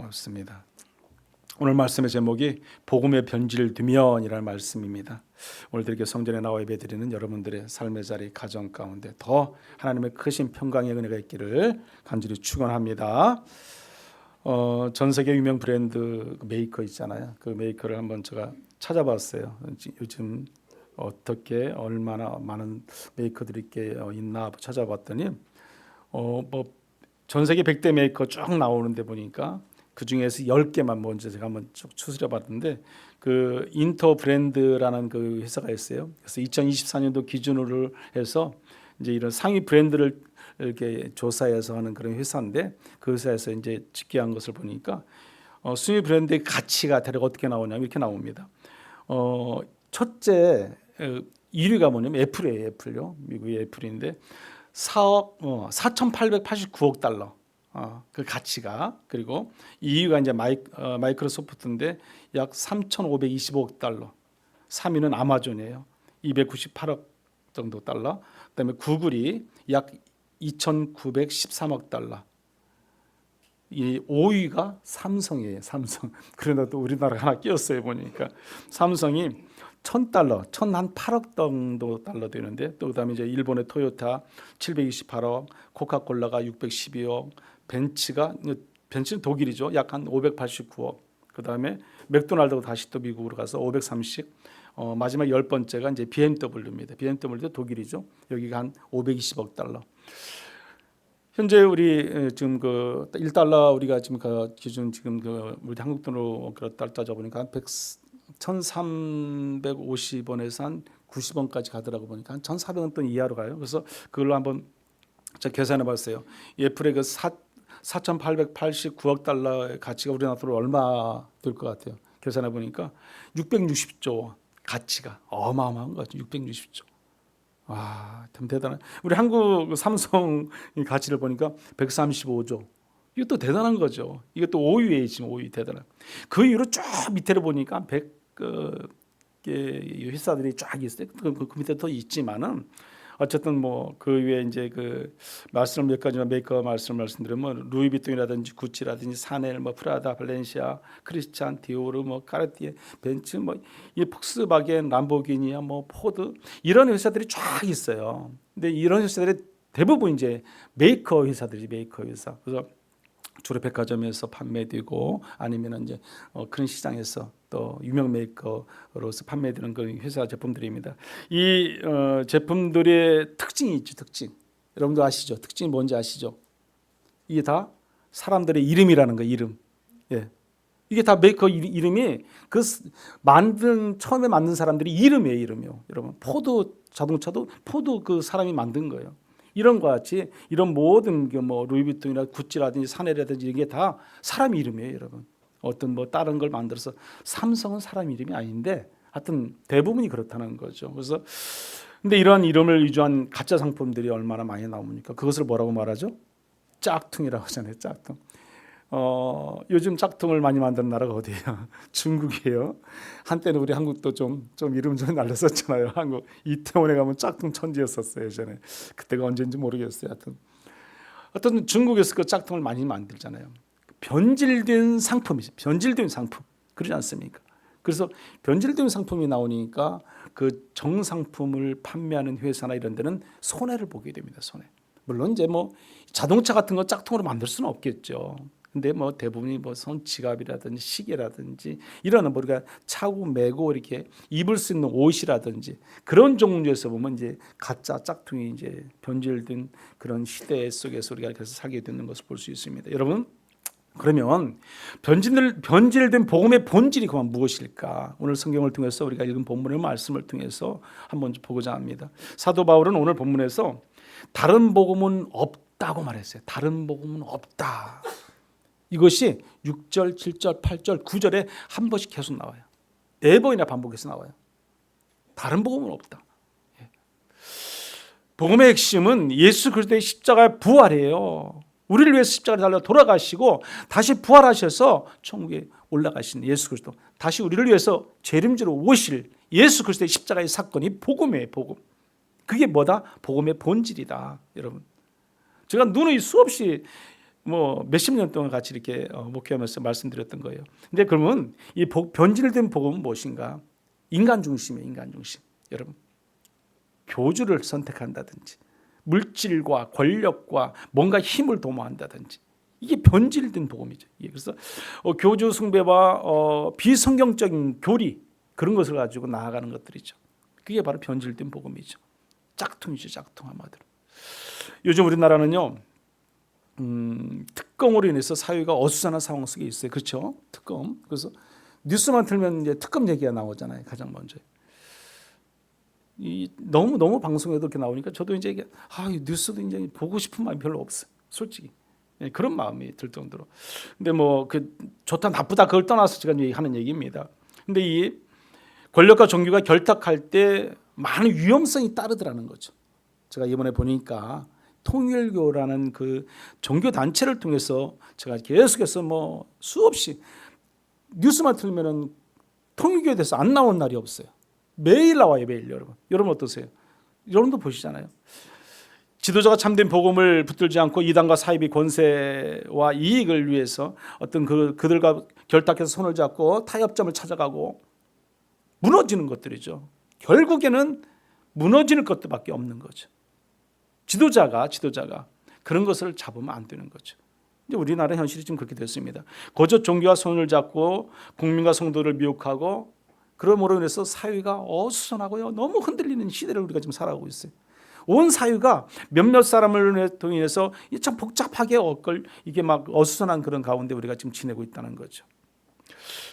반갑습니다. 오늘 말씀의 제목이 복음의 변질되면이라는 말씀입니다. 오늘도 이렇게 성전에 나와 예배드리는 여러분들의 삶의 자리, 가정 가운데 더 하나님의 크신 평강의 은혜가 있기를 간절히 축원합니다. 전 세계 유명 브랜드 메이커 있잖아요. 그 메이커를 한번 제가 찾아봤어요. 요즘 어떻게 얼마나 많은 메이커들이 있나 찾아봤더니 전 세계 100대 메이커 쭉 나오는데 보니까 그 중에서 10개만 먼저 제가 한번 쭉 추스려 봤는데 그 인터 브랜드라는 그 회사가 있어요. 그래서 2024년도 기준으로 해서 이제 이런 상위 브랜드를 이렇게 조사해서 하는 그런 회사인데 그 회사에서 이제 집계한 것을 보니까 순위 브랜드의 가치가 대략 어떻게 나오냐면 이렇게 나옵니다. 첫째 1위가 뭐냐면 애플이에요. 애플요. 미국의 애플인데 4,889억 달러. 그 가치가. 그리고 2위가 이제 마이크로소프트인데 약 3,525억 달러. 3위는 아마존이에요. 298억 정도 달러. 그다음에 구글이 약 2,913억 달러. 이 5위가 삼성이에요. 삼성. 그러나 또 우리나라가 하나 끼었어요. 보니까 삼성이 1,000달러, 1,008억 정도 달러 되는데 또 그다음에 이제 일본의 토요타 728억, 코카콜라가 612억, 벤츠는 독일이죠. 약 한 589억. 그다음에 맥도날드가 다시 또 미국으로 가서 530. 마지막 10번째가 이제 BMW입니다. BMW도 독일이죠. 여기가 한 520억 달러. 현재 우리 지금 그 1달러 우리가 지금 그 기준 지금 그 우리 한국 돈으로 따져 보니까 한 1,350원에서 한 90원까지 가더라고 보니까 한 1,400원 돈 이하로 가요. 그래서 그걸로 한번 제가 계산해 봤어요. 애플의 그 4,889억 달러의 가치가 우리나라 돈으로 얼마 될 것 같아요. 계산해 보니까 660조 원 가치가 어마어마한 거죠. 660조. 와, 참 대단한. 우리 한국 삼성 가치를 보니까 135조. 이것도 대단한 거죠. 이것도 5위에 지금 5위 대단한. 그 이후로 쭉 밑에를 보니까 100개 회사들이 쫙 있어요. 그 밑에 더 있지만은 어쨌든 뭐 그 위에 이제 그 말씀을 몇 가지만 메이커 말씀드리면 루이비통이라든지 구찌라든지 사넬, 뭐 프라다, 발렌시아, 크리스찬, 디오르, 뭐 까르띠에, 벤츠, 뭐 이 폭스바겐, 람보르기니야, 뭐 포드 이런 회사들이 쫙 있어요. 근데 이런 회사들이 대부분 이제 메이커 회사들이 메이커 회사. 그래서 주로 백화점에서 판매되고 아니면 이제 그런 시장에서 또 유명 메이커로서 판매되는 그런 회사 제품들입니다. 이 제품들의 특징이 있죠. 특징. 여러분도 아시죠? 특징이 뭔지 아시죠? 이게 다 사람들의 이름이라는 거. 이름. 예. 이게 다 메이커 이름이 그 처음에 만든 사람들이 이름이에요. 이름이요. 여러분 포드 자동차도 포드 그 사람이 만든 거예요. 이런 것 같이 이런 모든 뭐 루이비통이나 구찌라든지 사넬이라든지 이게 다 사람 이름이에요, 여러분. 어떤 뭐 다른 걸 만들어서 삼성은 사람 이름이 아닌데 하여튼 대부분이 그렇다는 거죠. 그래서 근데 이러한 이름을 위주한 가짜 상품들이 얼마나 많이 나오니까 그것을 뭐라고 말하죠? 짝퉁이라고 하잖아요, 짝퉁. 요즘 짝퉁을 많이 만드는 나라가 어디예요? 중국이에요. 한때는 우리 한국도 좀 이름 좀 날렸었잖아요. 한국 이태원에 가면 짝퉁 천지였었어요, 예전에. 그때가 언제인지 모르겠어요. 하여튼 중국에서 그 짝퉁을 많이 만들잖아요. 변질된 상품이죠. 변질된 상품. 그러지 않습니까? 그래서 변질된 상품이 나오니까 그 정상품을 판매하는 회사나 이런 데는 손해를 보게 됩니다. 손해. 물론 이제 뭐 자동차 같은 거 짝퉁으로 만들 수는 없겠죠. 근데 뭐 대부분이 뭐 손지갑이라든지 시계라든지 이런 뭐 우리가 차고 메고 이렇게 입을 수 있는 옷이라든지 그런 종류에서 보면 이제 가짜 짝퉁이 이제 변질된 그런 시대 속에서 우리가 그래서 살게 되는 것을 볼 수 있습니다. 여러분, 그러면 변질된 복음의 본질이 그만 무엇일까? 오늘 성경을 통해서 우리가 읽은 본문의 말씀을 통해서 한번 보고자 합니다. 사도 바울은 오늘 본문에서 다른 복음은 없다고 말했어요. 다른 복음은 없다. 이것이 6절, 7절, 8절, 9절에 한 번씩 계속 나와요. 4번이나 반복해서 나와요. 다른 복음은 없다. 복음의 핵심은 예수 그리스도의 십자가의 부활이에요. 우리를 위해서 십자가를 달려 돌아가시고 다시 부활하셔서 천국에 올라가신 예수 그리스도, 다시 우리를 위해서 재림지로 오실 예수 그리스도의 십자가의 사건이 복음이에요. 복음. 그게 뭐다? 복음의 본질이다. 여러분, 제가 누누이 수없이 뭐 몇십 년 동안 같이 이렇게 목회하면서 말씀드렸던 거예요. 근데 그러면 이 변질된 복음은 무엇인가? 인간 중심이에요. 인간 중심. 여러분, 교주를 선택한다든지 물질과 권력과 뭔가 힘을 도모한다든지, 이게 변질된 복음이죠. 그래서 교주 숭배와 비성경적인 교리, 그런 것을 가지고 나아가는 것들이죠. 그게 바로 변질된 복음이죠. 짝퉁이죠. 짝퉁 한마디로. 요즘 우리나라는요, 특검으로 인해서 사회가 어수선한 상황 속에 있어요. 그렇죠? 특검. 그래서 뉴스만 틀면 이제 특검 얘기가 나오잖아요. 가장 먼저. 너무 방송에도 이렇게 나오니까 저도 이제 뉴스도 이제 보고 싶은 마음이 별로 없어요. 솔직히. 그런 마음이 들 정도로. 근데 뭐 그 좋다 나쁘다 그걸 떠나서 제가 하는 얘기입니다. 근데 이 권력과 종교가 결탁할 때 많은 위험성이 따르더라는 거죠. 제가 이번에 보니까 통일교라는 그 종교 단체를 통해서 제가 계속해서 뭐 수없이 뉴스만 틀면은 통일교에 대해서 안 나온 날이 없어요. 매일 나와요, 매일. 여러분 어떠세요? 여러분도 보시잖아요. 지도자가 참된 복음을 붙들지 않고 이단과 사이비 권세와 이익을 위해서 어떤 그들과 결탁해서 손을 잡고 타협점을 찾아가고 무너지는 것들이죠. 결국에는 무너지는 것들밖에 없는 거죠. 지도자가 그런 것을 잡으면 안 되는 거죠. 이제 우리나라 현실이 지금 그렇게 됐습니다. 거저 종교와 손을 잡고 국민과 성도를 미혹하고, 그러므로 인해서 사회가 어수선하고요, 너무 흔들리는 시대를 우리가 지금 살아가고 있어요. 온 사회가 몇몇 사람을 통해서 참 복잡하게 이게 막 어수선한 그런 가운데 우리가 지금 지내고 있다는 거죠.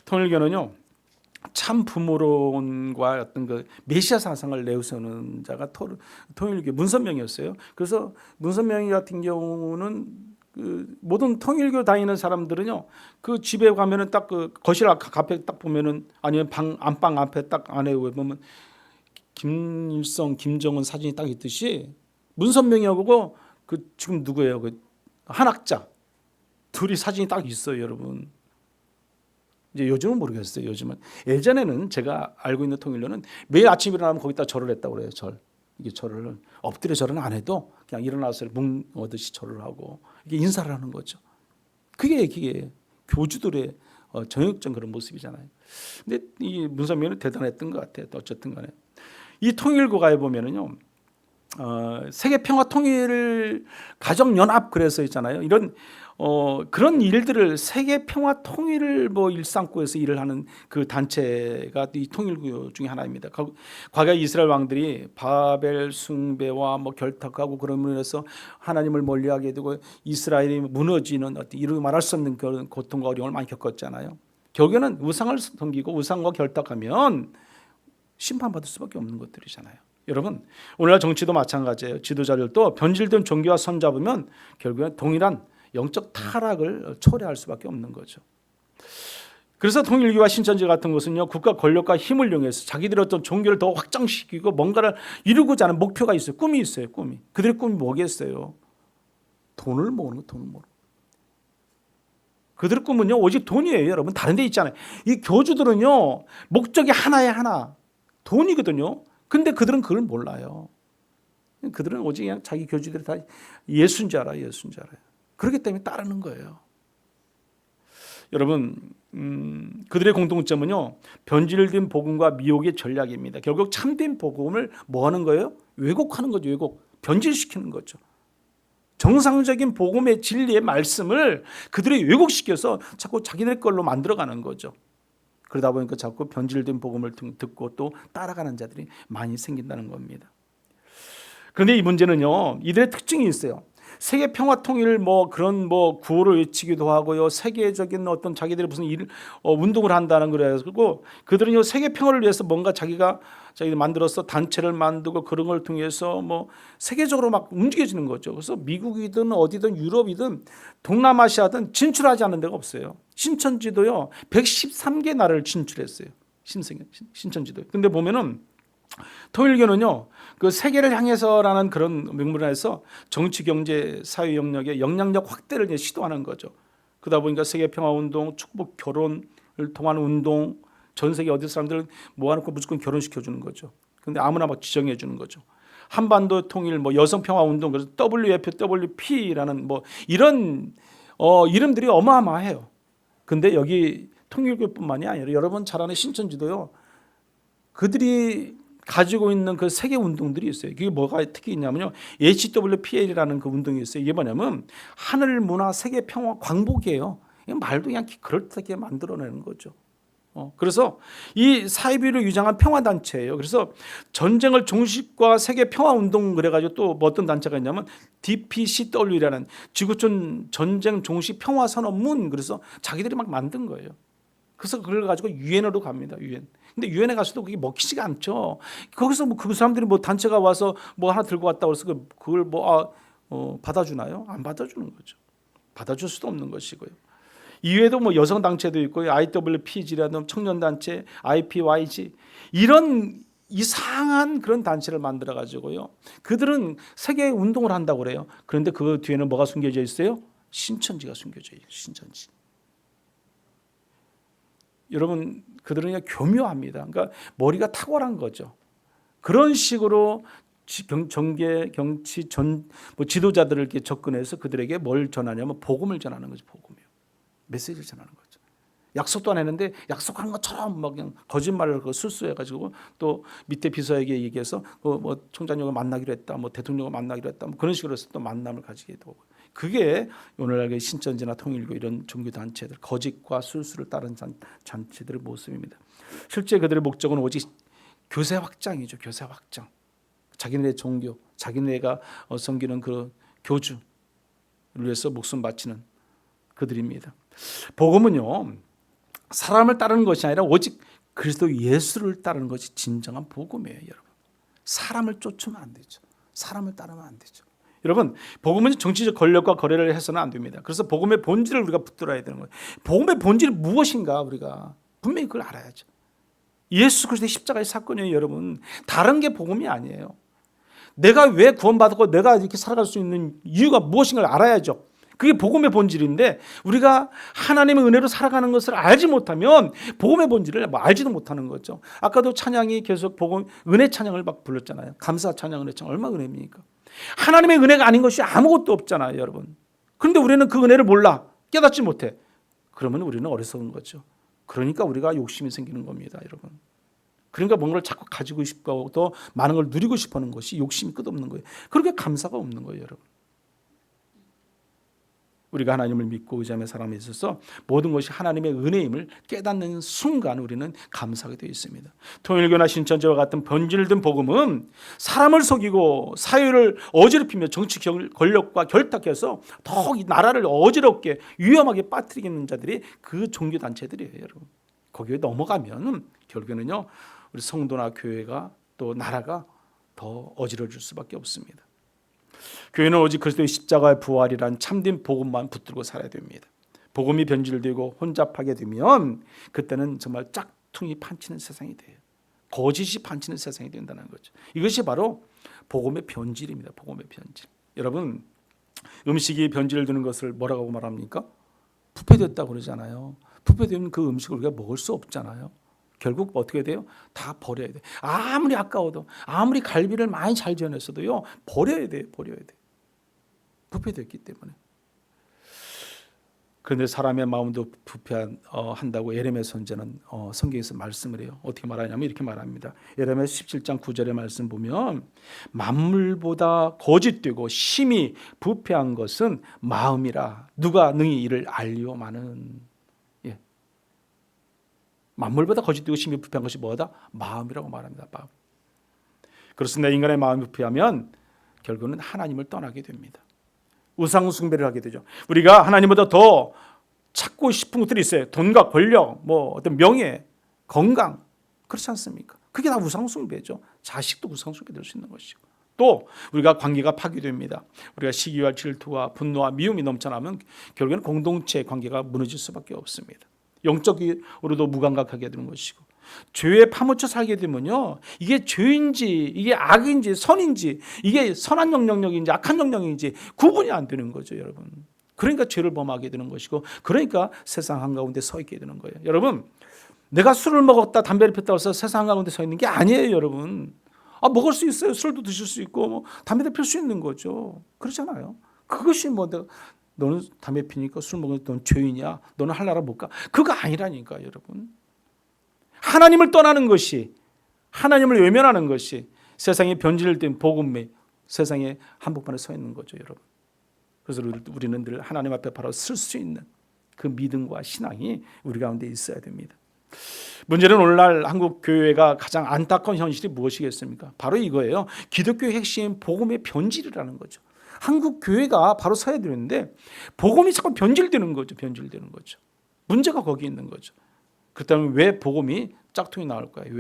통일교는요, 참 부모론과 어떤 그 메시아 사상을 내세우는 자가 통일교 문선명이었어요. 그래서 문선명 같은 경우는 그 모든 통일교 다니는 사람들은요, 그 집에 가면은 딱 그 거실 앞에 딱 보면은, 아니면 안방 앞에 딱 안에 보면 김일성, 김정은 사진이 딱 있듯이 문선명이하고 그 지금 누구예요? 그 한학자 둘이 사진이 딱 있어요, 여러분. 이제 요즘은 모르겠어요. 요즘은. 예전에는 제가 알고 있는 통일교는 매일 아침 일어나면 거기다 절을 했다고 그래요. 이게 절을 엎드려 절은 안 해도 그냥 일어나서 뭉어듯이 절을 하고 이게 인사를 하는 거죠. 그게 교주들의 정역전 그런 모습이잖아요. 근데 이 문선명은 대단했던 것 같아요. 어쨌든 간에 이 통일교가에 보면은요, 세계 평화 통일 가정 연합 그래서 있잖아요. 이런 그런 일들을 세계 평화 통일을 뭐 일삼고에서 일을 하는 그 단체가 이 통일교 중에 하나입니다. 과거 이스라엘 왕들이 바벨 숭배와 뭐 결탁하고 그런 면에서 하나님을 멀리하게 되고 이스라엘이 무너지는 어떤 이루 말할 수 없는 그런 고통과 어려움을 많이 겪었잖아요. 결국에는 우상을 섬기고 우상과 결탁하면 심판받을 수밖에 없는 것들이잖아요. 여러분, 오늘날 정치도 마찬가지예요. 지도자들도 변질된 종교와 손잡으면 결국엔 동일한 영적 타락을 초래할 수밖에 없는 거죠. 그래서 통일교와 신천지 같은 것은요, 국가 권력과 힘을 이용해서 자기들의 어떤 종교를 더 확장시키고 뭔가를 이루고자 하는 목표가 있어요. 꿈이 있어요. 꿈이. 그들의 꿈이 뭐겠어요? 돈을 모으는 거, 돈을 모으는 거. 그들의 꿈은요, 오직 돈이에요. 여러분, 다른 데 있잖아요. 이 교주들은요, 목적이 하나에 하나. 돈이거든요. 근데 그들은 그걸 몰라요. 그들은 오직 그냥 자기 교주들이 다 예수인 줄 알아요. 예수인 줄 알아요. 그렇기 때문에 따르는 거예요. 여러분, 그들의 공통점은요, 변질된 복음과 미혹의 전략입니다. 결국 참된 복음을 뭐 하는 거예요? 왜곡하는 거죠. 왜곡. 변질시키는 거죠. 정상적인 복음의 진리의 말씀을 그들이 왜곡시켜서 자꾸 자기들 걸로 만들어가는 거죠. 그러다 보니까 자꾸 변질된 복음을 듣고 또 따라가는 자들이 많이 생긴다는 겁니다. 그런데 이 문제는요, 이들의 특징이 있어요. 세계 평화 통일 그런 구호를 외치기도 하고요, 세계적인 어떤 자기들이 무슨 운동을 한다는 거래요. 그리고 그들은요, 세계 평화를 위해서 뭔가 자기들 만들어서 단체를 만들고 그런 걸 통해서 세계적으로 막 움직여지는 거죠. 그래서 미국이든 어디든 유럽이든 동남아시아든 진출하지 않는 데가 없어요. 신천지도요, 113개 나라를 진출했어요. 신천지도. 근데 보면은 통일교는요, 그 세계를 향해서라는 그런 명분에서 정치, 경제, 사회 영역의 영향력 확대를 시도하는 거죠. 그러다 보니까 세계 평화 운동, 축복, 결혼을 통한 운동, 전 세계 어디 사람들을 모아놓고 무조건 결혼시켜 주는 거죠. 근데 아무나 막 지정해 주는 거죠. 한반도 통일, 여성 평화 운동, 그래서 WFWP라는 이런 이름들이 어마어마해요. 근데 여기 통일교뿐만이 아니라 여러분 잘 아는 신천지도요. 그들이 가지고 있는 그 세계 운동들이 있어요. 그게 뭐가 특히 있냐면요. HWPL이라는 그 운동이 있어요. 이게 뭐냐면 하늘 문화 세계 평화 광복이에요. 말도 그냥 그럴듯하게 만들어내는 거죠. 그래서 이 사이비를 유장한 평화단체예요. 그래서 전쟁을 종식과 세계 평화운동 그래가지고 또 뭐 어떤 단체가 있냐면 DPCW라는 지구촌 전쟁 종식 평화선언문, 그래서 자기들이 막 만든 거예요. 그래서 그걸 가지고 유엔으로 갑니다. 유엔. 근데 유엔에 가서도 그게 먹히지가 않죠. 거기서 뭐 그 사람들이 뭐 단체가 와서 뭐 하나 들고 왔다고 해서 그걸 받아주나요? 안 받아주는 거죠. 받아줄 수도 없는 것이고요. 이외에도 뭐 여성 단체도 있고 IWPG라는 청년 단체, IPYG 이런 이상한 그런 단체를 만들어 가지고요. 그들은 세계 운동을 한다고 그래요. 그런데 그 뒤에는 뭐가 숨겨져 있어요? 신천지가 숨겨져 있어요. 신천지. 여러분, 그들은 그냥 교묘합니다. 그러니까 머리가 탁월한 거죠. 그런 식으로 정계, 정치, 지도자들을 이렇게 접근해서 그들에게 뭘 전하냐면 복음을 전하는 거죠. 복음이요. 메시지를 전하는 거죠. 약속도 안 했는데 약속한 것처럼 막 그냥 거짓말을 술수해가지고 또 밑에 비서에게 얘기해서 뭐 총장님을 만나기로 했다, 뭐 대통령을 만나기로 했다, 뭐 그런 식으로 해서 또 만남을 가지게 되고, 그게 오늘날 신천지나 통일교 이런 종교 단체들, 거짓과 술수를 따른 단체들의 모습입니다. 실제 그들의 목적은 오직 교세 확장이죠. 교세 확장. 자기네 종교, 자기네가 섬기는 그 교주를 위해서 목숨 바치는 그들입니다. 복음은요, 사람을 따르는 것이 아니라 오직 그리스도 예수를 따르는 것이 진정한 복음이에요. 여러분, 사람을 쫓으면 안 되죠. 사람을 따르면 안 되죠. 여러분, 복음은 정치적 권력과 거래를 해서는 안 됩니다. 그래서 복음의 본질을 우리가 붙들어야 되는 거예요. 복음의 본질이 무엇인가 우리가 분명히 그걸 알아야죠. 예수 그리스도의 십자가의 사건이에요. 여러분, 다른 게 복음이 아니에요. 내가 왜 구원받았고 내가 이렇게 살아갈 수 있는 이유가 무엇인가를 알아야죠. 그게 복음의 본질인데, 우리가 하나님의 은혜로 살아가는 것을 알지 못하면 복음의 본질을 알지도 못하는 거죠. 아까도 찬양이 계속 복음, 은혜 찬양을 막 불렀잖아요. 감사 찬양, 은혜 찬양, 얼마나 은혜입니까? 하나님의 은혜가 아닌 것이 아무것도 없잖아요, 여러분. 그런데 우리는 그 은혜를 몰라, 깨닫지 못해. 그러면 우리는 어리석은 거죠. 그러니까 우리가 욕심이 생기는 겁니다, 여러분. 그러니까 뭔가를 자꾸 가지고 싶고 더 많은 걸 누리고 싶어하는 것이 욕심이 끝없는 거예요. 그렇게 감사가 없는 거예요, 여러분. 우리가 하나님을 믿고 의지하는 사람에 있어서 모든 것이 하나님의 은혜임을 깨닫는 순간 우리는 감사하게 되어 있습니다. 통일교나 신천지와 같은 변질된 복음은 사람을 속이고 사회를 어지럽히며 정치 권력과 결탁해서 더욱 이 나라를 어지럽게 위험하게 빠뜨리는 자들이 그 종교단체들이에요, 여러분. 거기에 넘어가면 결국에는요, 우리 성도나 교회가 또 나라가 더 어지러질 수밖에 없습니다. 교회는 오직 그리스도의 십자가의 부활이란 참된 복음만 붙들고 살아야 됩니다. 복음이 변질되고 혼잡하게 되면 그때는 정말 짝퉁이 판치는 세상이 돼요. 거짓이 판치는 세상이 된다는 거죠. 이것이 바로 복음의 변질입니다. 복음의 변질. 여러분, 음식이 변질되는 것을 뭐라고 말합니까? 부패됐다고 그러잖아요. 부패되면 그 음식을 우리가 먹을 수 없잖아요. 결국 어떻게 돼요? 다 버려야 돼요. 아무리 아까워도, 아무리 갈비를 많이 잘 지어냈어도요, 버려야 돼요. 버려야 돼요. 부패됐기 때문에. 그런데 사람의 마음도 부패한다고 예레미야 선지자는 성경에서 말씀을 해요. 어떻게 말하냐면 이렇게 말합니다. 예레미야 17장 9절의 말씀 보면 만물보다 거짓되고 심히 부패한 것은 마음이라 누가 능히 이를 알리오마는. 예. 만물보다 거짓되고 심히 부패한 것이 뭐다? 마음이라고 말합니다. 마음. 그렇습니다. 인간의 마음이 부패하면 결국은 하나님을 떠나게 됩니다. 우상 숭배를 하게 되죠. 우리가 하나님보다 더 찾고 싶은 것들이 있어요. 돈과 권력, 뭐 어떤 명예, 건강, 그렇지 않습니까? 그게 다 우상 숭배죠. 자식도 우상 숭배 될 수 있는 것이고, 또 우리가 관계가 파괴됩니다. 우리가 시기와 질투와 분노와 미움이 넘쳐나면 결국에는 공동체 관계가 무너질 수밖에 없습니다. 영적으로도 무감각하게 되는 것이고, 죄에 파묻혀 살게 되면요, 이게 죄인지 이게 악인지 선인지 이게 선한 영향력인지 악한 영향력인지 구분이 안 되는 거죠, 여러분. 그러니까 죄를 범하게 되는 것이고, 그러니까 세상 한가운데 서 있게 되는 거예요. 여러분, 내가 술을 먹었다 담배를 폈다고 해서 세상 한가운데 서 있는 게 아니에요, 여러분. 먹을 수 있어요. 술도 드실 수 있고 뭐 담배도 필 수 있는 거죠. 그렇잖아요. 그것이 뭐 너는 담배 피니까 술 먹으니까 넌 죄인이야. 너는 하늘나라 못 가. 그거 아니라니까 여러분. 하나님을 떠나는 것이, 하나님을 외면하는 것이 세상에 변질된 복음의 세상에 한복판에 서 있는 거죠, 여러분. 그래서 우리는 늘 하나님 앞에 바로 설 수 있는 그 믿음과 신앙이 우리 가운데 있어야 됩니다. 문제는 오늘날 한국 교회가 가장 안타까운 현실이 무엇이겠습니까? 바로 이거예요. 기독교의 핵심 복음의 변질이라는 거죠. 한국 교회가 바로 서야 되는데 복음이 자꾸 변질되는 거죠. 변질되는 거죠. 문제가 거기 있는 거죠. 그렇다면 왜 복음이 짝퉁이 나올까요?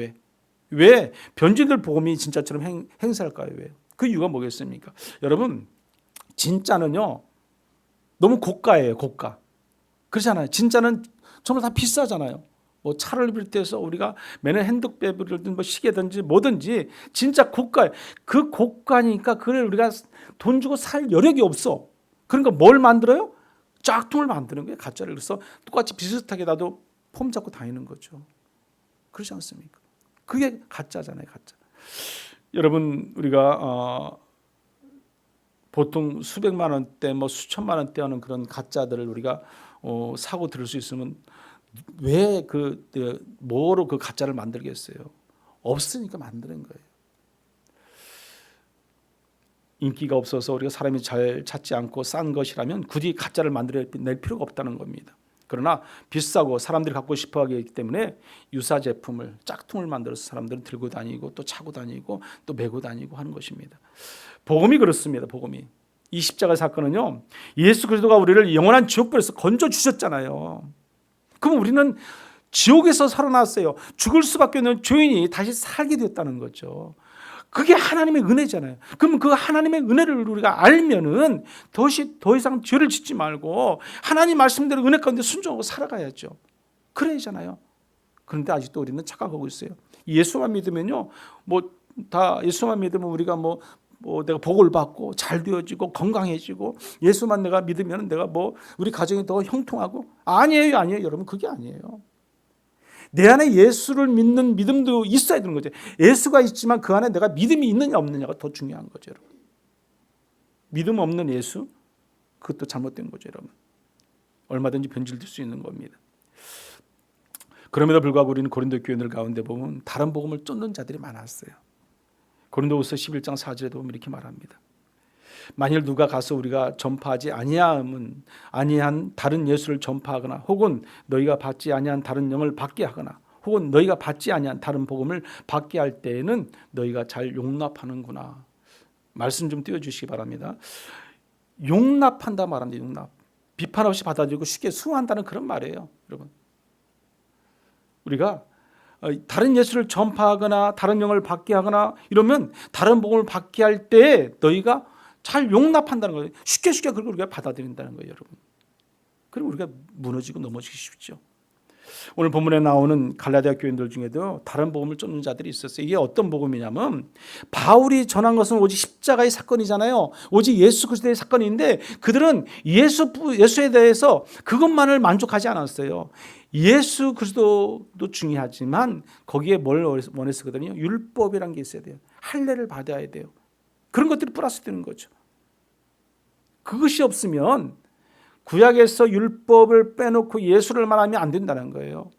왜 변질될 복음이 진짜처럼 행사할까요? 왜? 그 이유가 뭐겠습니까? 여러분, 진짜는요 너무 고가예요. 고가. 그렇잖아요. 진짜는 정말 다 비싸잖아요. 뭐 차를 비롯해서 우리가 매년 핸드백이든 뭐 시계든지 뭐든지 진짜 고가예요. 그 고가니까 그걸 우리가 돈 주고 살 여력이 없어. 그러니까 뭘 만들어요? 짝퉁을 만드는 거예요. 가짜를. 그래서 똑같이 비슷하게 나도 폼 잡고 다니는 거죠. 그렇지 않습니까? 그게 가짜잖아요. 가짜. 여러분, 우리가 보통 수백만 원대 뭐 수천만 원대 하는 그런 가짜들을 우리가 사고 들을 수 있으면 왜 뭐로 그 가짜를 만들겠어요? 없으니까 만드는 거예요. 인기가 없어서 우리가 사람이 잘 찾지 않고 싼 것이라면 굳이 가짜를 만들어낼 필요가 없다는 겁니다. 그러나 비싸고 사람들이 갖고 싶어 하기 때문에 유사 제품을, 짝퉁을 만들어서 사람들은 들고 다니고 또 차고 다니고 또 메고 다니고 하는 것입니다. 복음이 그렇습니다. 복음이. 이 십자가 사건은요, 예수 그리스도가 우리를 영원한 지옥불에서 건져 주셨잖아요. 그럼 우리는 지옥에서 살아났어요. 죽을 수밖에 없는 죄인이 다시 살게 됐다는 거죠. 그게 하나님의 은혜잖아요. 그럼 그 하나님의 은혜를 우리가 알면은 더 이상 죄를 짓지 말고 하나님 말씀대로 은혜 가운데 순종하고 살아가야죠. 그래야잖아요. 그런데 아직도 우리는 착각하고 있어요. 예수만 믿으면요, 다 예수만 믿으면 우리가 내가 복을 받고 잘 되어지고 건강해지고 예수만 내가 믿으면 내가 우리 가정이 더 형통하고 아니에요, 여러분. 그게 아니에요. 내 안에 예수를 믿는 믿음도 있어야 되는 거죠. 예수가 있지만 그 안에 내가 믿음이 있느냐 없느냐가 더 중요한 거죠, 여러분. 믿음 없는 예수, 그것도 잘못된 거죠, 여러분. 얼마든지 변질될 수 있는 겁니다. 그럼에도 불구하고 우리는 고린도 교인들 가운데 보면 다른 복음을 쫓는 자들이 많았어요. 고린도후서 11장 4절에도 보면 이렇게 말합니다. 만일 누가 가서 우리가 전파하지 아니한 다른 예수를 전파하거나 혹은 너희가 받지 아니한 다른 영을 받게 하거나 혹은 너희가 받지 아니한 다른 복음을 받게 할 때에는 너희가 잘 용납하는구나. 말씀 좀 띄워주시기 바랍니다. 용납한다 말합니다. 용납. 비판 없이 받아들이고 쉽게 수용한다는 그런 말이에요, 여러분. 우리가 다른 예수를 전파하거나 다른 영을 받게 하거나 이러면 다른 복음을 받게 할 때 너희가 잘 용납한다는 거예요. 쉽게 그걸 우리가 받아들인다는 거예요, 여러분. 그리고 우리가 무너지고 넘어지기 쉽죠. 오늘 본문에 나오는 갈라디아 교인들 중에도 다른 복음을 쫓는 자들이 있었어요. 이게 어떤 복음이냐면 바울이 전한 것은 오직 십자가의 사건이잖아요. 오직 예수 그리스도의 사건인데 그들은 예수에 대해서 그것만을 만족하지 않았어요. 예수 그리스도도 중요하지만 거기에 뭘 원했었거든요. 율법이라는 게 있어야 돼요. 할례를 받아야 돼요. 그런 것들이 플러스 되는 거죠. 그것이 없으면 구약에서 율법을 빼놓고 예수를 말하면 안 된다는 거예요.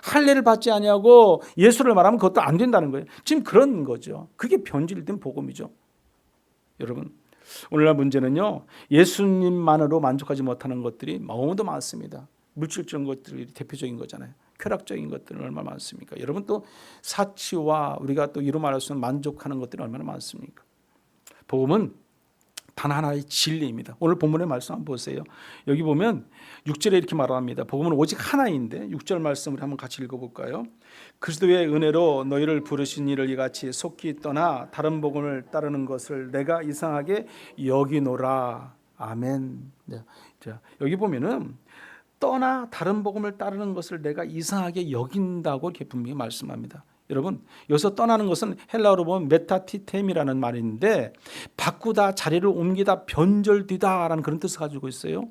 할례를 받지 아니하고 예수를 말하면 그것도 안 된다는 거예요. 지금 그런 거죠. 그게 변질된 복음이죠. 여러분, 오늘날 문제는요, 예수님만으로 만족하지 못하는 것들이 너무도 많습니다. 물질적인 것들이 대표적인 거잖아요. 쾌락적인 것들은 얼마나 많습니까? 여러분, 또 사치와 우리가 또 이루 말할 수 있는 만족하는 것들이 얼마나 많습니까? 복음은 단 하나의 진리입니다. 오늘 본문의 말씀 한번 보세요. 여기 보면 6절에 이렇게 말합니다. 복음은 오직 하나인데 6절 말씀을 한번 같이 읽어볼까요? 그리스도의 은혜로 너희를 부르신 이를 이같이 속히 떠나 다른 복음을 따르는 것을 내가 이상하게 여기노라. 아멘. 자, 여기 보면은 떠나 다른 복음을 따르는 것을 내가 이상하게 여긴다고 이렇게 분명히 말씀합니다. 여러분, 여기서 떠나는 것은 헬라어로 보면 메타티템이라는 말인데 바꾸다, 자리를 옮기다, 변절되다라는 그런 뜻을 가지고 있어요.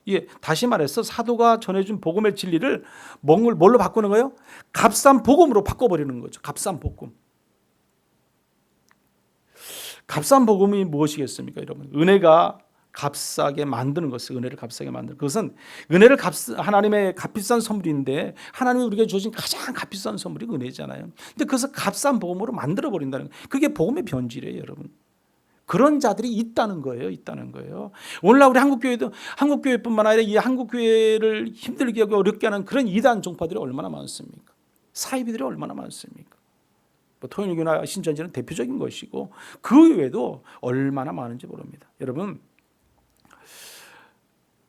이게 다시 말해서 사도가 전해준 복음의 진리를 뭘로 바꾸는 거예요? 값싼 복음으로 바꿔버리는 거죠. 값싼 복음. 값싼 복음이 무엇이겠습니까, 여러분? 은혜가 값싸게 만드는 것을, 은혜를 값싸게 만드는 그것은 은혜를 하나님의 값비싼 선물인데, 하나님이 우리에게 주신 가장 값비싼 선물이 은혜잖아요. 근데 그것을 값싼 복음으로 만들어 버린다는, 그게 복음의 변질이에요, 여러분. 그런 자들이 있다는 거예요. 있다는 거예요. 오늘날 우리 한국교회도, 한국교회뿐만 아니라 이 한국교회를 힘들게 하고 어렵게 하는 그런 이단 종파들이 얼마나 많습니까? 사이비들이 얼마나 많습니까? 뭐 토요일교나 신천지는 대표적인 것이고 그 외에도 얼마나 많은지 모릅니다. 여러분,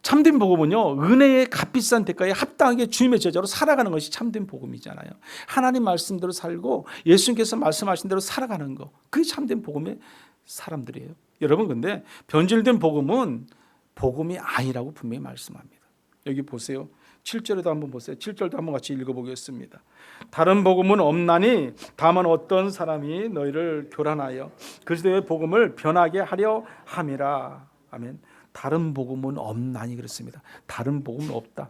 참된 복음은요, 은혜의 값비싼 대가에 합당하게 주님의 제자로 살아가는 것이 참된 복음이잖아요. 하나님 말씀대로 살고 예수님께서 말씀하신 대로 살아가는 거, 그게 참된 복음의 사람들이에요. 여러분, 근데 변질된 복음은 복음이 아니라고 분명히 말씀합니다. 여기 보세요. 7절에도 한번 보세요. 7절도 한번 같이 읽어보겠습니다. 다른 복음은 없나니 다만 어떤 사람이 너희를 교란하여 그리스도의 복음을 변하게 하려 함이라. 아멘. 다른 복음은 없나니 그랬습니다. 다른 복음은 없다.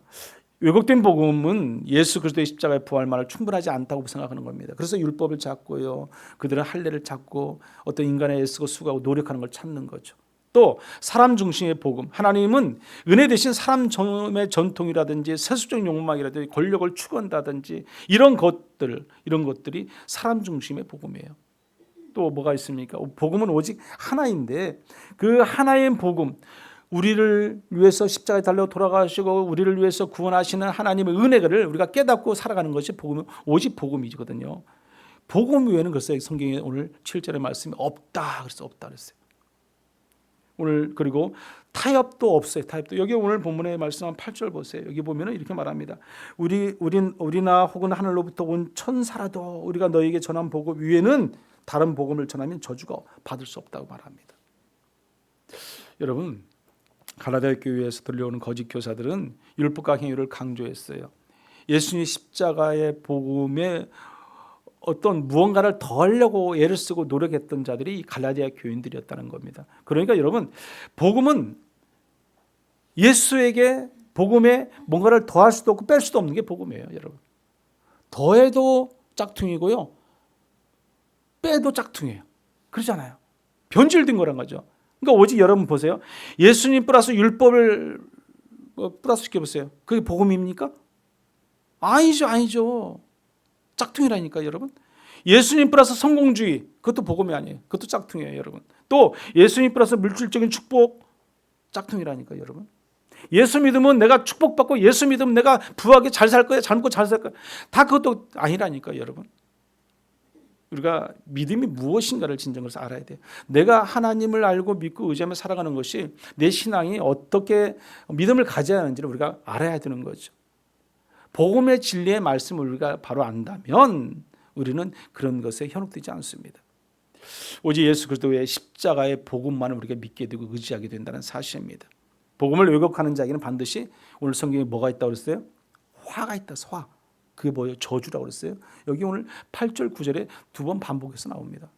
왜곡된 복음은 예수 그리스도의 십자가의 부활만을 충분하지 않다고 생각하는 겁니다. 그래서 율법을 찾고요, 그들은 할례를 찾고 어떤 인간의 애쓰고 수고하고 노력하는 걸 찾는 거죠. 또 사람 중심의 복음, 하나님은 은혜 대신 사람의 전통이라든지 세속적 욕망이라든지 권력을 추구한다든지 이런 것들이 사람 중심의 복음이에요. 또 뭐가 있습니까? 복음은 오직 하나인데 그 하나의 복음, 우리를 위해서 십자가에 달려 돌아가시고 우리를 위해서 구원하시는 하나님의 은혜를 우리가 깨닫고 살아가는 것이 복음, 오직 복음이거든요. 복음 외에는 글쎄 성경에 오늘 7절의 말씀이 없다 그래서 없다 그랬어요. 오늘 그리고 타협도 없어요. 타협도. 여기 오늘 본문에 말씀한 8절 보세요. 여기 보면은 이렇게 말합니다. 우리나 혹은 하늘로부터 온 천사라도 우리가 너에게 전한 복음 위에는 다른 복음을 전하면 저주가 받을 수 없다고 말합니다. 여러분, 갈라디아 교회에서 들려오는 거짓 교사들은 율법과 행위를 강조했어요. 예수님 십자가의 복음에 어떤 무언가를 더 하려고 애를 쓰고 노력했던 자들이 갈라디아 교인들이었다는 겁니다. 그러니까 여러분, 복음은 예수에게 복음에 뭔가를 더할 수도 없고 뺄 수도 없는 게 복음이에요, 여러분. 더해도 짝퉁이고요, 빼도 짝퉁이에요. 그러잖아요. 변질된 거란 거죠. 그러니까 오직 여러분 보세요. 예수님 플러스 율법을 플러스 시켜보세요. 그게 복음입니까? 아니죠. 짝퉁이라니까 여러분. 예수님 플러스 성공주의, 그것도 복음이 아니에요. 그것도 짝퉁이에요, 여러분. 또 예수님 플러스 물질적인 축복, 짝퉁이라니까 여러분. 예수 믿으면 내가 축복받고 예수 믿으면 내가 부하게 잘 살 거야, 잘 먹고 잘 살 거야, 다 그것도 아니라니까 여러분. 우리가 믿음이 무엇인가를 진정으로 알아야 돼요. 내가 하나님을 알고 믿고 의지하며 살아가는 것이 내 신앙이 어떻게 믿음을 가져야 하는지를 우리가 알아야 되는 거죠. 복음의 진리의 말씀을 우리가 바로 안다면 우리는 그런 것에 현혹되지 않습니다. 오직 예수 그리스도의 십자가의 복음만을 우리가 믿게 되고 의지하게 된다는 사실입니다. 복음을 왜곡하는 자에게는 반드시 오늘 성경에 뭐가 있다고 그랬어요? 화가 있다. 화. 그게 뭐예요? 저주라고 그랬어요. 여기 오늘 8절 9절에 두 번 반복해서 나옵니다.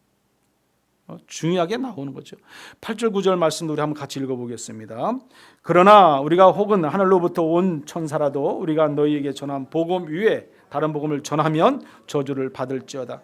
중요하게 나오는 거죠. 8절 9절 말씀도 우리 한번 같이 읽어보겠습니다. 그러나 우리가 혹은 하늘로부터 온 천사라도 우리가 너희에게 전한 복음 위에 다른 복음을 전하면 저주를 받을지어다.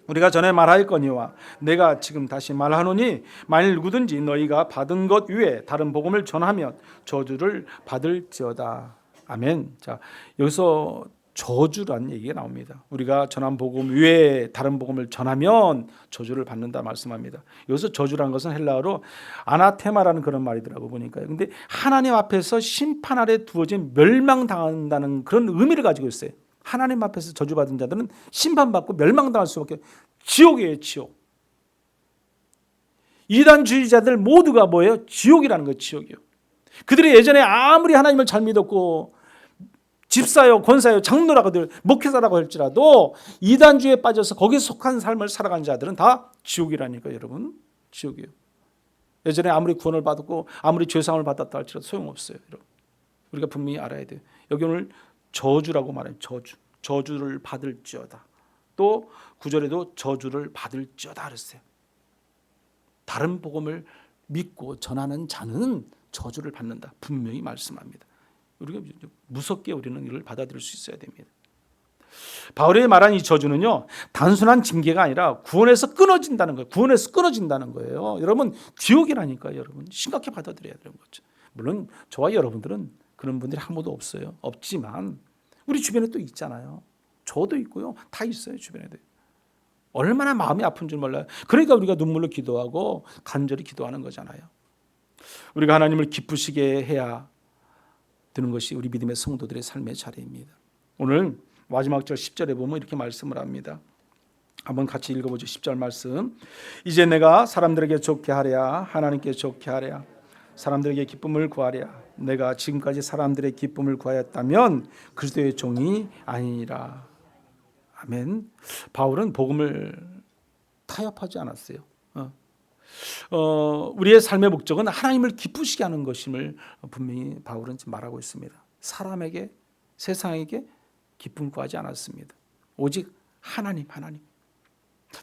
우리가 전에 말하였거니와 내가 지금 다시 말하노니 만일 누구든지 너희가 받은 것 위에 다른 복음을 전하면 저주를 받을지어다. 아멘. 자, 여기서 저주라는 얘기가 나옵니다. 우리가 전한 복음 외에 다른 복음을 전하면 저주를 받는다 말씀합니다. 여기서 저주라는 것은 헬라어로 아나테마라는 그런 말이더라고 보니까요. 근데 하나님 앞에서 심판 아래 두어진 멸망당한다는 그런 의미를 가지고 있어요. 하나님 앞에서 저주받은 자들은 심판받고 멸망당할 수밖에, 지옥이에요, 지옥. 이단주의자들 모두가 뭐예요? 지옥이라는 거예요, 지옥이요. 그들이 예전에 아무리 하나님을 잘 믿었고 집사요, 권사요, 장로라고들 목회자라고 할지라도 이단주의에 빠져서 거기에 속한 삶을 살아가는 자들은 다 지옥이라니까 여러분. 지옥이에요. 예전에 아무리 구원을 받았고 아무리 죄상을 받았다 할지라도 소용없어요, 여러분. 우리가 분명히 알아야 돼요. 여기 오늘 저주라고 말해요. 저주를 받을지어다. 또 9절에도 저주를 받을지어다 그랬어요. 다른 복음을 믿고 전하는 자는 저주를 받는다. 분명히 말씀합니다. 우리가 무섭게 우리는 이를 받아들일 수 있어야 됩니다. 바울이 말한 이 저주는요, 단순한 징계가 아니라 구원에서 끊어진다는 거예요. 구원에서 끊어진다는 거예요. 여러분, 지옥이라니까요. 여러분, 심각히 받아들여야 되는 거죠. 물론 저와 여러분들은 그런 분들이 한 번도 없어요. 없지만 우리 주변에 또 있잖아요. 저도 있고요. 다 있어요. 주변에도. 얼마나 마음이 아픈 줄 몰라요. 그러니까 우리가 눈물로 기도하고 간절히 기도하는 거잖아요. 우리가 하나님을 기쁘시게 해야 되는 것이 우리 믿음의 성도들의 삶의 자리입니다. 오늘 마지막 절 10절에 보면 이렇게 말씀을 합니다. 한번 같이 읽어보죠. 10절 말씀. 이제 내가 사람들에게 좋게 하랴 하나님께 좋게 하랴 사람들에게 기쁨을 구하랴 내가 지금까지 사람들의 기쁨을 구하였다면 그리스도의 종이 아니니라. 아멘. 바울은 복음을 타협하지 않았어요. 우리의 삶의 목적은 하나님을 기쁘시게 하는 것임을 분명히 바울은 지금 말하고 있습니다. 사람에게 세상에게 기쁨을 구하지 않았습니다. 오직 하나님.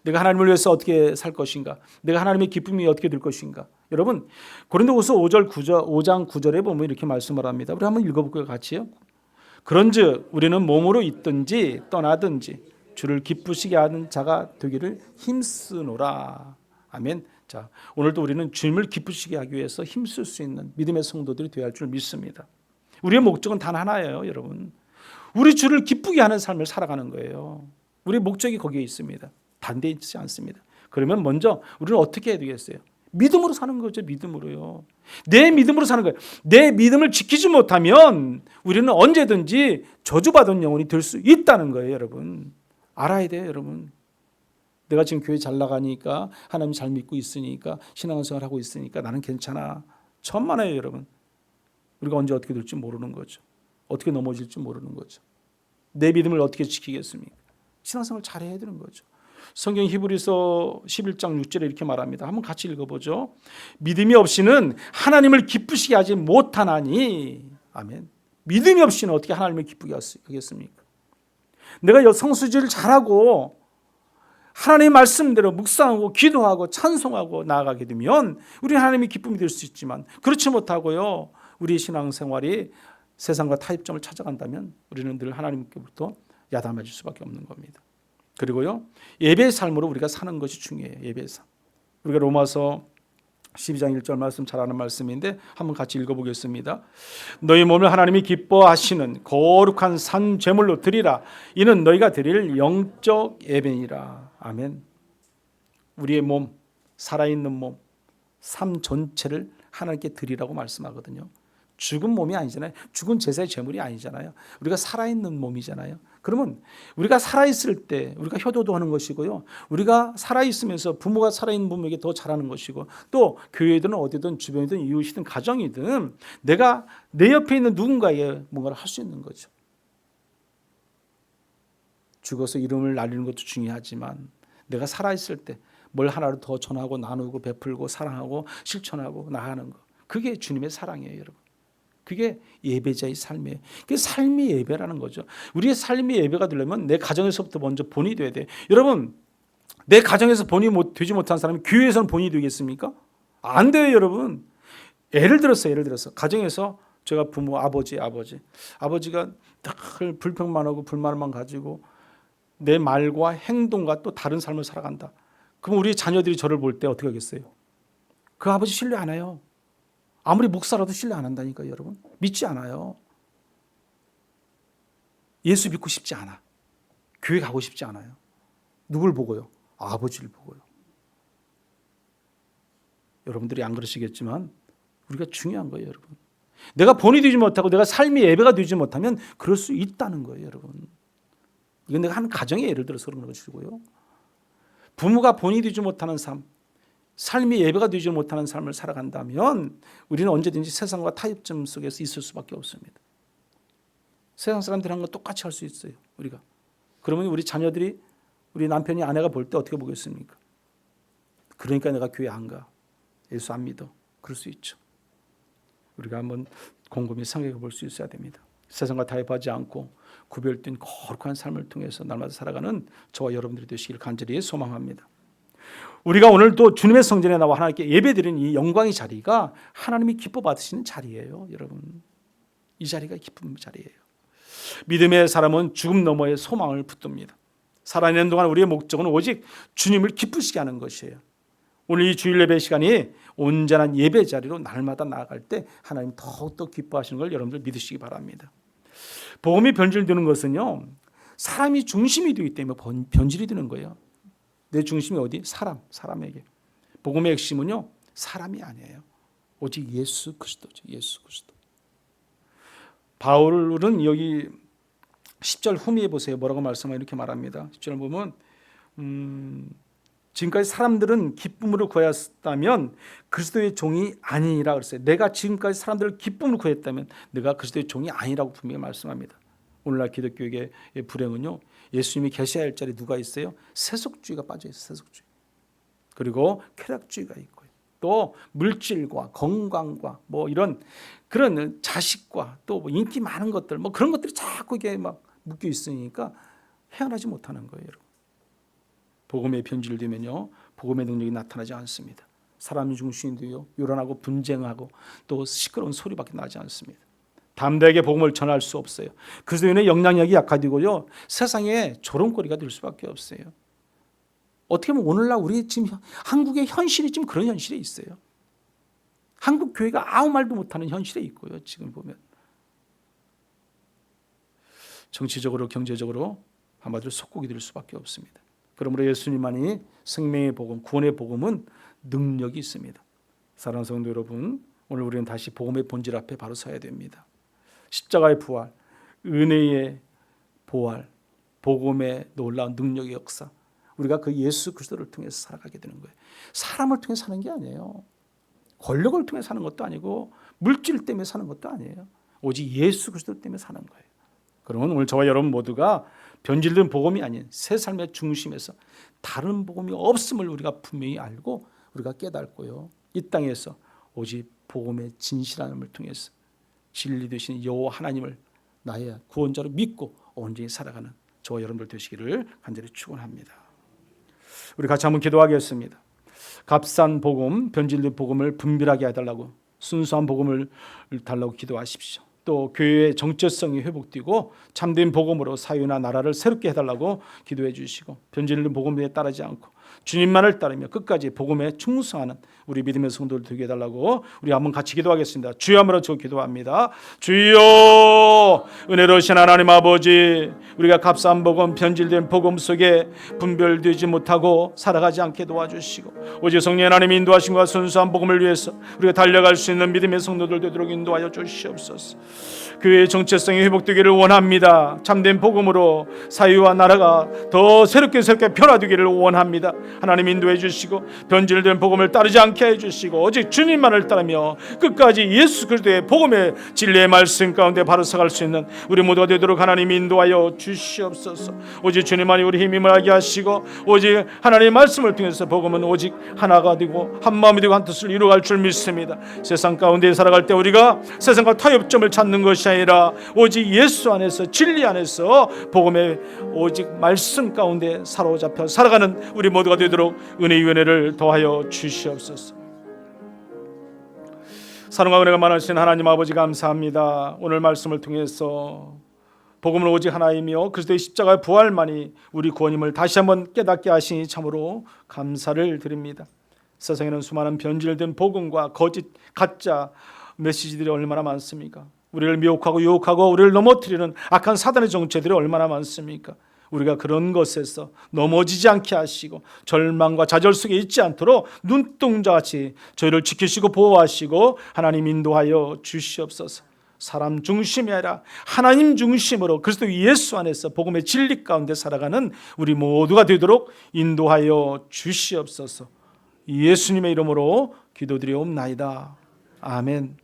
내가 하나님을 위해서 어떻게 살 것인가? 내가 하나님의 기쁨이 어떻게 될 것인가? 여러분, 고린도후서 5장 9절에 보면 이렇게 말씀을 합니다. 우리 한번 읽어볼까요? 같이요. 그런즉 우리는 몸으로 있든지 떠나든지 주를 기쁘시게 하는 자가 되기를 힘쓰노라. 아멘. 자, 오늘도 우리는 주님을 기쁘시게 하기 위해서 힘쓸 수 있는 믿음의 성도들이 되어야 할 줄 믿습니다. 우리의 목적은 단 하나예요, 여러분. 우리 주를 기쁘게 하는 삶을 살아가는 거예요. 우리의 목적이 거기에 있습니다. 반대에 있지 않습니다. 그러면 먼저 우리는 어떻게 해야 되겠어요? 믿음으로 사는 거죠. 믿음으로요. 내 믿음으로 사는 거예요. 내 믿음을 지키지 못하면 우리는 언제든지 저주받은 영혼이 될 수 있다는 거예요. 여러분. 알아야 돼요. 여러분. 내가 지금 교회 잘 나가니까 하나님 잘 믿고 있으니까 신앙생활 하고 있으니까 나는 괜찮아. 천만에요. 여러분. 우리가 언제 어떻게 될지 모르는 거죠. 어떻게 넘어질지 모르는 거죠. 내 믿음을 어떻게 지키겠습니까? 신앙생활 잘해야 되는 거죠. 성경 히브리서 11장 6절에 이렇게 말합니다. 한번 같이 읽어보죠. 믿음이 없이는 하나님을 기쁘시게 하지 못하나니. 아멘. 믿음이 없이는 어떻게 하나님을 기쁘게 하겠습니까? 내가 성수지를 잘하고 하나님의 말씀대로 묵상하고 기도하고 찬송하고 나아가게 되면 우리는 하나님의 기쁨이 될 수 있지만 그렇지 못하고요. 우리의 신앙생활이 세상과 타협점을 찾아간다면 우리는 늘 하나님께부터 야단맞을 수밖에 없는 겁니다. 그리고요, 예배의 삶으로 우리가 사는 것이 중요해요. 예배의 삶. 우리가 로마서 12장 1절 말씀 잘 아는 말씀인데 한번 같이 읽어보겠습니다. 너희 몸을 하나님이 기뻐하시는 거룩한 산 제물로 드리라. 이는 너희가 드릴 영적 예배니라. 아멘. 우리의 몸, 살아있는 몸, 삶 전체를 하나님께 드리라고 말씀하거든요. 죽은 몸이 아니잖아요. 죽은 제사의 제물이 아니잖아요. 우리가 살아있는 몸이잖아요. 그러면 우리가 살아있을 때 우리가 효도도 하는 것이고요. 우리가 살아있으면서 부모가 살아있는 부모에게 더 잘하는 것이고 또 교회든 어디든 주변이든 이웃이든 가정이든 내가 내 옆에 있는 누군가에 뭔가를 할 수 있는 거죠. 죽어서 이름을 날리는 것도 중요하지만 내가 살아있을 때 뭘 하나를 더 전하고 나누고 베풀고 사랑하고 실천하고 나가는 것. 그게 주님의 사랑이에요, 여러분. 그게 예배자의 삶이에요. 그게 삶의 예배라는 거죠. 우리의 삶의 예배가 되려면 내 가정에서부터 먼저 본이 돼야 돼. 여러분, 내 가정에서 본이 되지 못한 사람이 교회에서는 본이 되겠습니까? 안 돼요, 여러분. 예를 들어서 가정에서 제가 부모 아버지가 늘 불평만 하고 불만만 가지고 내 말과 행동과 또 다른 삶을 살아간다. 그럼 우리 자녀들이 저를 볼 때 어떻게 하겠어요? 그 아버지 신뢰 안 해요. 아무리 목사라도 신뢰 안 한다니까요, 여러분. 믿지 않아요. 예수 믿고 싶지 않아. 교회 가고 싶지 않아요. 누굴 보고요? 아버지를 보고요. 여러분들이 안 그러시겠지만 우리가 중요한 거예요, 여러분. 내가 본이 되지 못하고 내가 삶의 예배가 되지 못하면 그럴 수 있다는 거예요, 여러분. 이건 내가 한 가정의 예를 들어서 그런 것이고요. 부모가 본이 되지 못하는 삶, 삶이 예배가 되지 못하는 삶을 살아간다면 우리는 언제든지 세상과 타협점 속에서 있을 수밖에 없습니다. 세상 사람들이 하는 거 똑같이 할 수 있어요, 우리가. 그러면 우리 자녀들이, 우리 남편이 아내가 볼 때 어떻게 보겠습니까? 그러니까 내가 교회 안 가. 예수 안 믿어. 그럴 수 있죠. 우리가 한번 곰곰이 생각해 볼 수 있어야 됩니다. 세상과 타협하지 않고 구별된 거룩한 삶을 통해서 날마다 살아가는 저와 여러분들이 되시기를 간절히 소망합니다. 우리가 오늘도 주님의 성전에 나와 하나님께 예배드리는 이 영광의 자리가 하나님이 기뻐 받으시는 자리예요, 여러분. 이 자리가 기쁨 자리예요. 믿음의 사람은 죽음 너머에 소망을 붙듭니다. 살아있는 동안 우리의 목적은 오직 주님을 기쁘시게 하는 것이에요. 오늘 이 주일 예배 시간이 온전한 예배 자리로 날마다 나아갈 때 하나님 더욱더 기뻐하시는 걸 여러분들 믿으시기 바랍니다. 복음이 변질되는 것은요, 사람이 중심이 되기 때문에 변질이 되는 거예요. 내 중심이 어디? 사람에게. 복음의 핵심은요, 사람이 아니에요. 오직 예수 그리스도죠. 예수 그리스도. 바울은 여기 10절 후미에 보세요. 뭐라고 말씀하면 이렇게 말합니다. 10절 보면 지금까지 사람들은 기쁨으로 구하였다면 그리스도의 종이 아니라 그랬어요. 내가 지금까지 사람들을 기쁨으로 구했다면 내가 그리스도의 종이 아니라고 분명히 말씀합니다. 오늘날 기독교의 불행은요, 예수님이 계셔야 할 자리에 누가 있어요? 세속주의가 빠져 있어요. 세속주의. 그리고 쾌락주의가 있고요. 또 물질과 건강과 뭐 이런 그런 자식과 또 뭐 인기 많은 것들 뭐 그런 것들이 자꾸 이게 막 묶여 있으니까 헤어나지 못하는 거예요, 여러분. 복음의 변질되면요, 복음의 능력이 나타나지 않습니다. 사람 중심이 되요, 요란하고 분쟁하고 또 시끄러운 소리밖에 나지 않습니다. 담대하게 복음을 전할 수 없어요. 그래서 인해 영향력이 약화되고요, 세상에 조롱거리가 될 수밖에 없어요. 어떻게 보면 오늘날 우리 지금 한국의 현실이 지금 그런 현실에 있어요. 한국 교회가 아무 말도 못하는 현실에 있고요. 지금 보면 정치적으로 경제적으로 한마디로 속국이 될 수밖에 없습니다. 그러므로 예수님만이 생명의 복음, 구원의 복음은 능력이 있습니다. 사랑하는 성도 여러분, 오늘 우리는 다시 복음의 본질 앞에 바로 서야 됩니다. 십자가의 부활, 은혜의 보활, 복음의 놀라운 능력의 역사, 우리가 그 예수 그리스도를 통해서 살아가게 되는 거예요. 사람을 통해 사는 게 아니에요. 권력을 통해 사는 것도 아니고 물질 때문에 사는 것도 아니에요. 오직 예수 그리스도 때문에 사는 거예요. 그러면 오늘 저와 여러분 모두가 변질된 복음이 아닌 새 삶의 중심에서 다른 복음이 없음을 우리가 분명히 알고 우리가 깨닫고요, 이 땅에서 오직 복음의 진실함을 통해서 진리 되시는 여호와 하나님을 나의 구원자로 믿고 온전히 살아가는 저와 여러분들 되시기를 간절히 축원합니다. 우리 같이 한번 기도하겠습니다. 값싼 복음, 변질된 복음을 분별하게 해달라고, 순수한 복음을 달라고 기도하십시오. 또 교회의 정체성이 회복되고 참된 복음으로 사회나 나라를 새롭게 해달라고 기도해 주시고, 변질된 복음에 따르지 않고 주님만을 따르며 끝까지 복음에 충성하는 우리 믿음의 성도들 되게 해달라고 우리 한번 같이 기도하겠습니다. 주여 한번 저 기도합니다. 주여, 은혜로우신 하나님 아버지, 우리가 값싼 복음, 변질된 복음 속에 분별되지 못하고 살아가지 않게 도와주시고 오직 성령 하나님 인도하심과 순수한 복음을 위해서 우리가 달려갈 수 있는 믿음의 성도들 되도록 인도하여 주시옵소서. 교회의 정체성이 회복되기를 원합니다. 참된 복음으로 사회와 나라가 더 새롭게 변화되기를 원합니다. 하나님 인도해 주시고 변질된 복음을 따르지 않게 해주시고 오직 주님만을 따르며 끝까지 예수 그리스도의 복음의 진리의 말씀 가운데 바로 서갈 수 있는 우리 모두가 되도록 하나님 인도하여 주시옵소서. 오직 주님만이 우리 힘임을 알게 하시고 오직 하나님의 말씀을 통해서 복음은 오직 하나가 되고 한 마음이 되고 한 뜻을 이루어갈 줄 믿습니다. 세상 가운데 살아갈 때 우리가 세상과 타협점을 찾는 것이 아니라 오직 예수 안에서 진리 안에서 복음의 오직 말씀 가운데 사로잡혀 살아가는 우리 모두가 되도록 은혜의 은혜를 더하여 주시옵소서. 사랑과 은혜가 많으신 하나님 아버지 감사합니다. 오늘 말씀을 통해서 복음은 오직 하나이며 그리스도의 십자가의 부활만이 우리 구원임을 다시 한번 깨닫게 하시니 참으로 감사를 드립니다. 세상에는 수많은 변질된 복음과 거짓 가짜 메시지들이 얼마나 많습니까? 우리를 미혹하고 유혹하고 우리를 넘어뜨리는 악한 사단의 정체들이 얼마나 많습니까? 우리가 그런 것에서 넘어지지 않게 하시고 절망과 좌절 속에 있지 않도록 눈동자같이 저희를 지키시고 보호하시고 하나님 인도하여 주시옵소서. 사람 중심이 아니라 하나님 중심으로 그리스도 예수 안에서 복음의 진리 가운데 살아가는 우리 모두가 되도록 인도하여 주시옵소서. 예수님의 이름으로 기도드리옵나이다. 아멘.